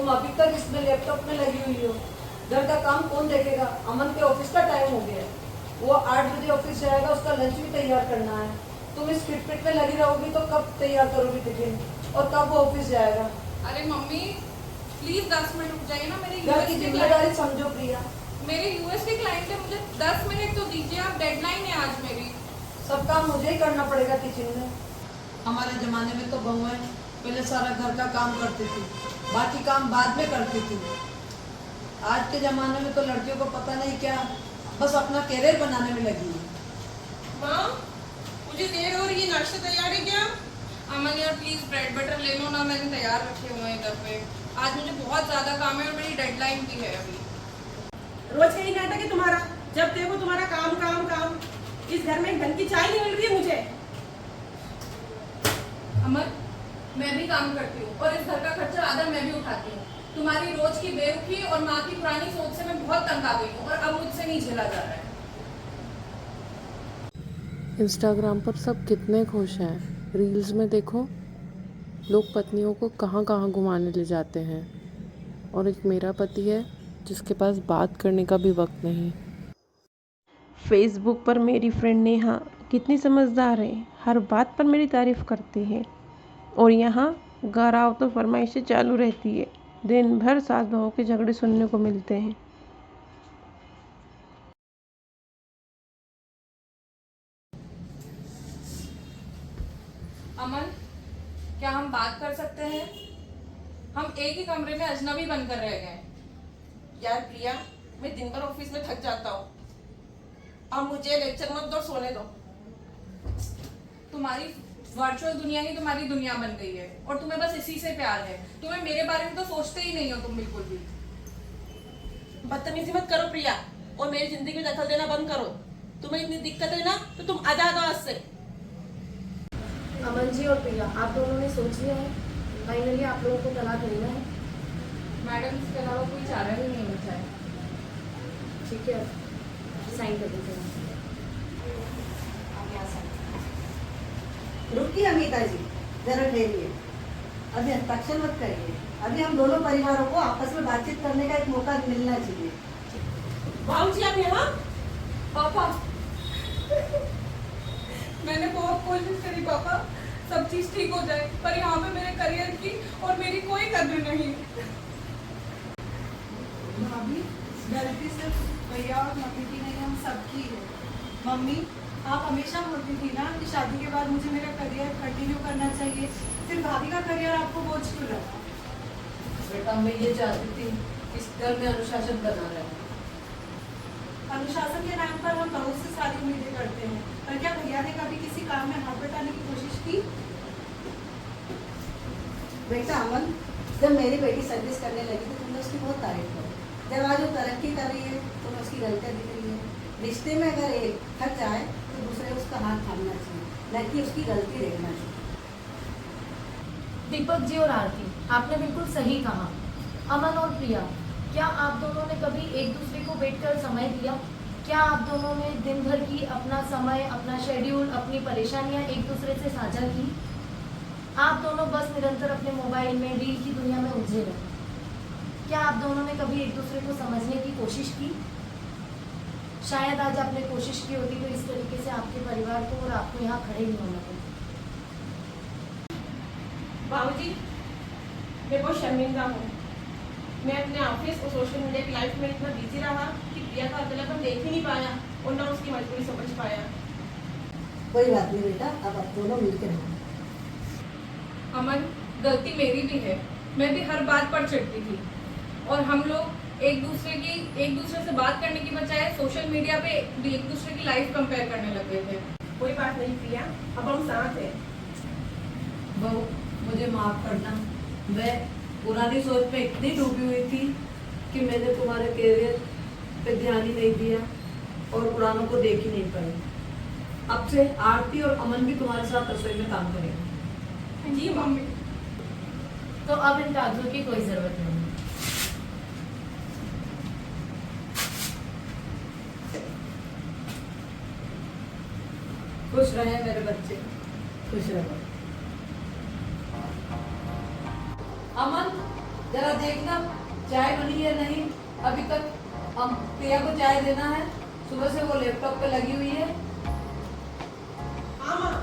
तुम अभी तक इसमें लैपटॉप में लगी हुई हो। घर का काम कौन देखेगा? अमन के ऑफिस का टाइम हो गया है, वो 8 बजे ऑफिस जाएगा, उसका लंच भी तैयार करना है। तुम इस किटपिट में लगी रहोगी तो कब तैयार करोगी टिफिन और कब वो ऑफिस जाएगा? अरे मम्मी प्लीज 10 मिनट रुक जाइए ना। घर की जिम्मेदारी समझो प्रिया। मेरे यूएस के क्लाइंट है, मुझे 10 मिनट तो दीजिए आप, डेडलाइन है आज मेरी। सब काम मुझे ही करना पड़ेगा किचन में। हमारे जमाने में तो बहुएं पहले सारा घर का काम करती थी, बाकी काम बाद में करती थी। आज के जमाने में तो लड़कियों को पता नहीं क्या, बस अपना कैरियर बनाने में लगी है। माँ मुझे देर हो रही है, नाश्ता तैयार है क्या? अमन यार प्लीज ब्रेड बटर ले लो ना, मैंने तैयार रखे हुए हैं इधर पे। आज मुझे बहुत ज्यादा काम है और मेरी डेडलाइन भी है अभी। रोज यही नाटक है तुम्हारा, जब देखो तुम्हारा काम काम काम। इस घर में एक ढंग की चाय नहीं मिल रही है मुझे। अमन मैं भी काम करती हूँ और इस घर का खर्चा आधा मैं भी उठाती हूँ। तुम्हारी रोज की बेवकूफी और माँ की पुरानी सोच से मैं बहुत तंग आ गई हूँ और अब मुझसे नहीं झेला जा रहा है। इंस्टाग्राम पर सब कितने खुश हैं। रील्स में देखो लोग पत्नियों को कहाँ कहाँ घुमाने ले जाते हैं, और एक मेरा पति है जिसके पास बात करने का भी वक्त नहीं। फेसबुक पर मेरी फ्रेंड नेहा कितनी समझदार है, हर बात पर मेरी तारीफ़ करती है। और यहाँ घर आओ तो फरमाइशें चालू रहती है। दिन भर सास बहू के झगड़े सुनने को मिलते हैं। अमन क्या हम बात कर सकते हैं? हम एक ही कमरे में अजनबी बनकर रह गए। यार प्रिया, मैं दिन भर ऑफिस में थक जाता हूँ, अब मुझे लेक्चर मत दो, सोने दो। तुम्हारी वर्चुअल दुनिया ही तुम्हारी दुनिया बन गई है और तुम्हें बस इसी से प्यार है। तुम्हें मेरे बारे में तो सोचते ही नहीं हो तुम बिल्कुल भी। बदतमीजी मत करो प्रिया, और मेरी जिंदगी में दखल देना बंद करो। तुम्हें इतनी दिक्कत है ना तो तुम आ जाओ आज से। अमन जी और प्रिया, आप दोनों ने सोच लिया है? फाइनली आप लोगों को तलाक देना है? मैडम इसके अलावा कोई चारा ही नहीं बचा है। ठीक है, साइन कर दीजिए। रुकिए अमिता जी, जरा ठहरिए, अभी हस्ताक्षर मत करिए। अभी हम दोनों परिवारों को आपस में बातचीत करने का एक मौका मिलना चाहिए। बाबू जी आप यहाँ? पापा मैंने बहुत कोशिश करी पापा, सब चीज ठीक हो जाए, पर यहाँ पे मेरे करियर की और मेरी कोई कद्र नहीं। भाभी गलती सिर्फ भैया और मम्मी की नहीं, हम सबकी है। मम्मी आप हमेशा बोलती थी ना कि शादी के बाद मुझे मेरा करियर कंटिन्यू करना चाहिए, फिर भाभी का करियर आपको बोझ क्यों लगा? बेटा मैं ये चाहती थी इस घर में अनुशासन बना रहे। अनुशासन के नाम पर हम बहुत से सारी उम्मीदें करते हैं, पर क्या भैया ने कभी किसी काम में हाथ बटाने की कोशिश की? बेटा अमन, जब मेरी बेटी सर्विस करने लगी तो तुमने उसकी बहुत तारीफ करी। जब आज वो तरक्की कर रही है तो तुम्हें उसकी गलतियाँ दिख रही है। रिश्ते में अगर एक थक जाए तो दूसरे उसका हाथ थामना चाहिए, न कि उसकी गलती देखना चाहिए। दीपक जी और आरती, आपने बिल्कुल सही कहा। अमन और प्रिया, क्या आप दोनों ने कभी एक दूसरे को बैठकर समय दिया? क्या आप दोनों ने दिन भर की अपना समय, अपना शेड्यूल, अपनी परेशानियां एक दूसरे से साझा की? आप दोनों बस निरंतर अपने मोबाइल में, रील की दुनिया में उलझे रहे। क्या आप दोनों ने कभी एक दूसरे को समझने की कोशिश की? शायद आज आपने कोशिश की होती तो इस तरीके से आपके परिवार को और आपको यहाँ खड़े नहीं होना पड़ता। बाबूजी मैं बहुत शर्मिंदा हूँ। मैं अपने ऑफिस और सोशल मीडिया की लाइफ में इतना बिजी रहा कि प्रिया का अकेलापन देख ही नहीं पाया और ना उसकी मजबूरी समझ पाया। कोई बात नहीं बेटा, अब आप दोनों मिलकर रहो। अमन गलती मेरी भी है, मैं भी हर बात पर चिढ़ती थी और हम लोग एक दूसरे से बात करने की बजाय सोशल मीडिया पे भी एक दूसरे की लाइफ कंपेयर करने लग गए थे। कोई बात नहीं प्रिया, अब हम साथ हैं। बहू मुझे माफ करना, मैं पुरानी सोच में इतनी डूबी हुई थी कि मैंने तुम्हारे कैरियर पे ध्यान ही नहीं दिया और पुरानों को देख ही नहीं पाई। अब से आरती और अमन भी तुम्हारे साथ रसोई में काम करेंगे। जी मम्मी। तो अब इन कागजों की कोई जरूरत नहीं। खुश रहे मेरे बच्चे, खुश रहो। अमन जरा देखना चाय बनी है नहीं अभी तक। हम प्रिया को चाय देना है, सुबह से वो लैपटॉप पे लगी हुई है। हाँ माँ,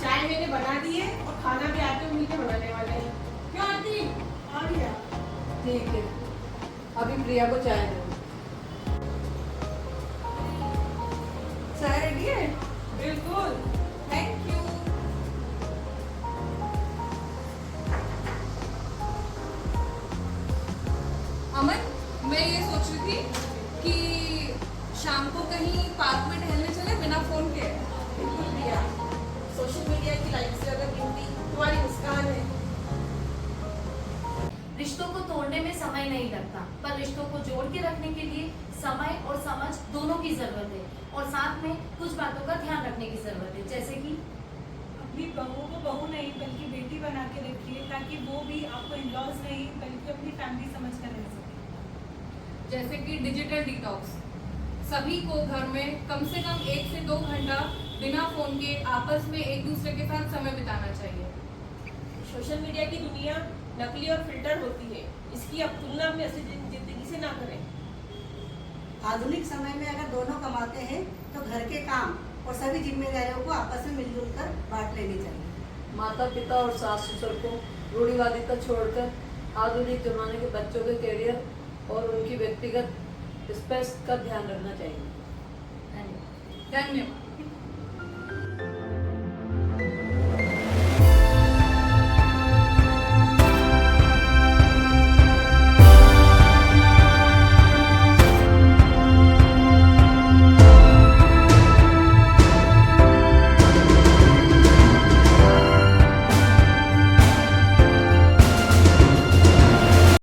चाय मैंने बना दी है और खाना भी आके मिलकर बनाने वाले हैं। क्यों आंटी? आ गया। ठीक है, अभी प्रिया को चाय दो। चाय रेडी है? बिल्कुल, थैंक यू। अमन, मैं ये सोच रही थी कि शाम को कहीं पार्क में टहलने चले बिना फोन के। बिल्कुल प्रिया, सोशल मीडिया की लाइफ से ज्यादा कीमती तुम्हारी मुस्कान है। रिश्तों को तोड़ने में समय नहीं लगता, पर रिश्तों को जोड़ के रखने के लिए समय और समझ दोनों की जरूरत है, और साथ में कुछ बातों का ध्यान रखने की जरूरत है, जैसे कि अपनी बहू को बहू नहीं बल्कि बेटी बना के रखिए, ताकि वो भी आपको इन-लॉज नहीं बल्कि अपनी फैमिली समझ कर रह सके। जैसे कि डिजिटल डिटॉक्स, सभी को घर में कम से कम 1 से 2 घंटा बिना फोन के आपस में एक दूसरे के साथ समय बिताना चाहिए। सोशल मीडिया की दुनिया नकली और फिल्टर होती है, इसकी अब तुलना अपनी असली जिंदगी से ना करें। आधुनिक समय में अगर दोनों कमाते हैं तो घर के काम और सभी जिम्मेदारियों को आपस में मिलजुल कर बांट लेनी चाहिए। माता पिता और सास ससुर को रूढ़िवादिता छोड़कर आधुनिक जमाने के बच्चों के करियर और उनकी व्यक्तिगत स्पेस का ध्यान रखना चाहिए। धन्यवाद।